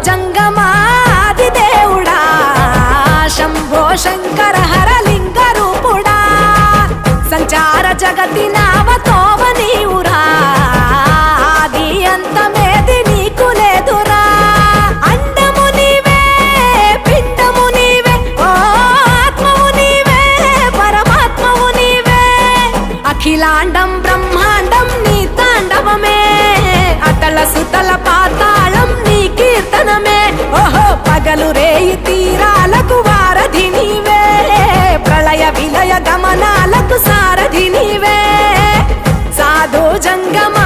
జంగమాది దేవుడా శంభో శంకర హరలింగ రూపుడా సంచార జగతి నావతోవ నీవురా ఆది అంతమేది నీకు లేదురా అండము నీవే పిండము నీవే ఓ ఆత్మవు నీవే పరమాత్మవు నీవే అఖిలాండం బ్రహ్మాండం నీ తాండవమే అతల సుతల పాతాళం నీ కీర్తనమే ఓహో పగలు రేయి తీరాలకు వారధి నీవే ప్రళయ విలయ గమనాలకు సారథి నీవే సాధు జంగమ